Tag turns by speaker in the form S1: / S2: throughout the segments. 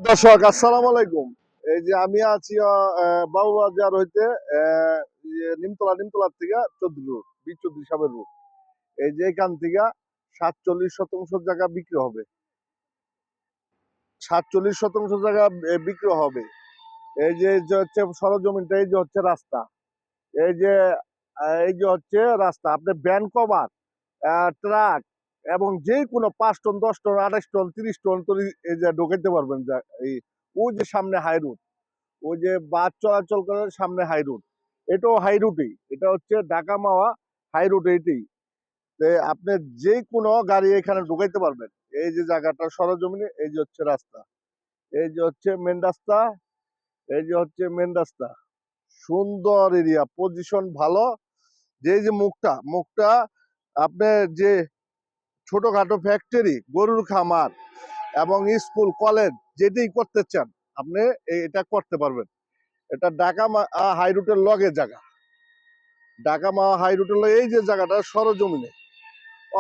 S1: দর্শক আসসালামু আলাইকুম। এই যে আমি আছি বাবুবাজার হইতে নিমতলার থেকে 14 রোড 20-24 সাবের রোড। এই যে এখান থেকে 47 শতাংশ জায়গা বিক্রি হবে। 47 শতাংশ জায়গা বিক্রি হবে। এই যে হচ্ছে সরজমিনটা, এই যে হচ্ছে রাস্তা, এই যে হচ্ছে রাস্তা। আপনি ভ্যান কভার, ট্রাক এবং যে কোনো 5 টন, 10 টন, 28 টন, 30 টন তৈরি এই যে ঢোকাইতে পারবেন। এই ওই যে সামনে হাই রোড, ওই যে বাস চলাচল করে সামনে হাই রোড, এটাও হাই রুটেই। এটা হচ্ছে ঢাকা মাওয়া হাই রুট এইটাই। আপনি যে কোনো গাড়ি এখানে ঢুকাইতে পারবেন। এই যে জায়গাটা সরজমিনে, এই যে হচ্ছে রাস্তা, এই যে হচ্ছে মেন রাস্তা, এই যে হচ্ছে মেন রাস্তা। সুন্দর এরিয়া, পজিশন ভালো। যে মুখটা আপনার যে ছোটখাটো ফ্যাক্টরি, গরুর খামার এবং স্কুল কলেজ যেটাই করতে চান আপনি এটা করতে পারবেন। এটা ঢাকা হাই রুটের লগে জায়গা। ঢাকা হাই রুটের লগে এই যে জায়গাটা সরজমিনে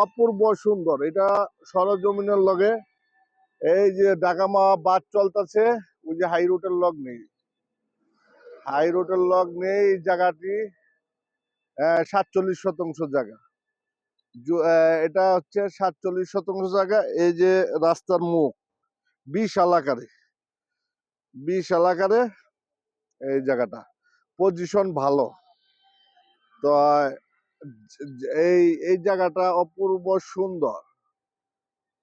S1: অপূর্ব সুন্দর। এটা সরজমিনের লগে এই যে ঢাকা বাস চলতেছে, ওই যে হাই রুটের লগ নেই, হাই রুটের লগ নেই এই জায়গাটি। 47 শতাংশ জায়গা, এটা হচ্ছে 47 শতাংশ জায়গা। এই যে রাস্তার মুখ বিশ এলাকারে এই জায়গাটা পজিশন ভালো। তো এই এই জায়গাটা অপূর্ব সুন্দর।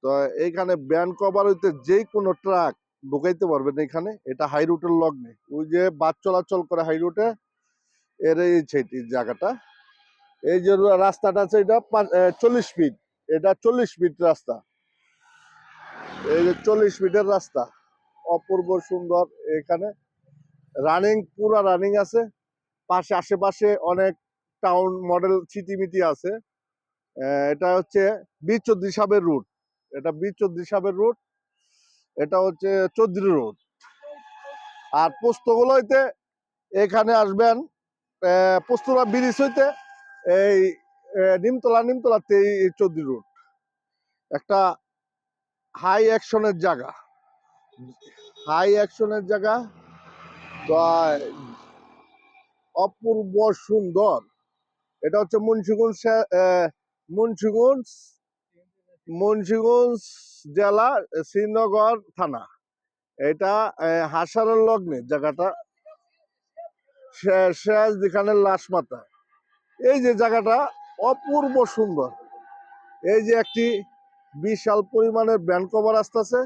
S1: তো এইখানে ব্যান কভার হইতে যে কোনো ট্রাক ঢুকাইতে পারবেন এখানে। এটা হাই রুটের লগ্নে, ওই যে বাস চলাচল করে হাই রুটে, এর এই জায়গাটা। এই যে রাস্তাটা আছে, এটা 40 ফিট, এটা 40 ফিট রাস্তা। এই যে 40 ফিটের রাস্তা, অপূর্ব সুন্দর। এখানে পুরা রানিং আছে। আশেপাশে অনেক টাউন মডেল সিটি আছে। এটা হচ্ছে 20-24 সাবের রুট, এটা 20-24 সাবের রুট, এটা হচ্ছে 14 রোড। আর পোস্তগুলো হইতে এখানে আসবেন পোস্তরা ব্রিজ হইতে এই নিমতলাতে এই 14 রোড একটা হাই অ্যাকশনের জায়গা। তো অপূর্ব সুন্দর। এটা হচ্ছে মুন্সিগঞ্জ মুন্সিগঞ্জ জেলা, শ্রীনগর থানা। এটা হাসারের লগ্নে জায়গাটা, সিরাজদি খানের লাশ মাথা। এই যে জায়গাটা অপূর্ব সুন্দর। এই যে একটি বিশাল পরিমাণের ব্যান্ড কভার আসতেছে,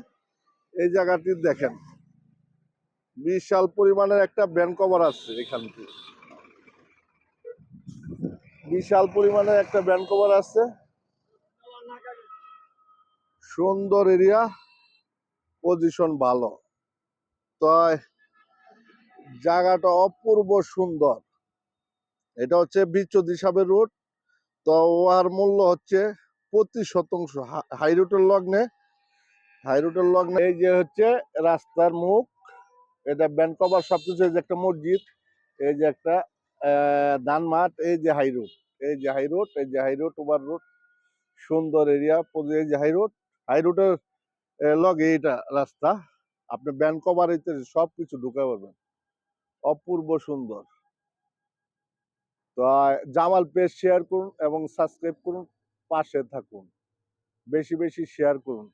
S1: এই জায়গাটি দেখেন, বিশাল পরিমাণের একটা ব্যান্ড কভার আসছে এখান থেকে, বিশাল পরিমাণের একটা ব্যান্ড কভার আসছে। সুন্দর এরিয়া, পজিশন ভালো। তো জায়গাটা অপূর্ব সুন্দর। এটা হচ্ছে 20-24 সাবের রোড। তো ওয়ার মূল্য হচ্ছে 25 শতাংশ হাই রুটের লগ্নে। এই যে হচ্ছে রাস্তার মুখ, এটা ব্যান্ড কভার সবকিছু। এই যে একটা মসজিদ, এই যে একটা ধান মাঠ, এই যে হাই রোড, ওভার রোড। সুন্দর এরিয়া, এই যে হাই রোডের লগে এটা রাস্তা। আপনি ব্যান্ড কভার হইতে সবকিছু ঢুকে পারবেন, অপূর্ব সুন্দর। তো জামাল পেজ শেয়ার করুন এবং সাবস্ক্রাইব করুন, পাশে থাকুন, বেশি বেশি শেয়ার করুন।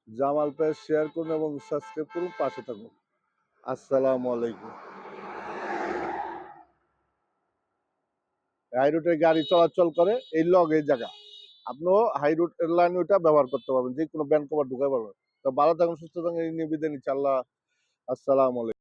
S1: জামাল পেজ শেয়ার করুন এবং সাবস্ক্রাইব করুন, পাশে থাকুন। আসসালামু আলাইকুম। হাই রুটে গাড়ি চলাচল করে এই লগে জায়গা, আপনিও হাই রুট লাইন ওইটা ব্যবহার করতে পারবেন, যে কোনো ব্যান্ড কভার ঢুকাতে পারবেন। তো ভালো থাকুন, সুস্থ থাকুন, এই নিবেদন ইনশাআল্লাহ। আসসালামু আলাইকুম।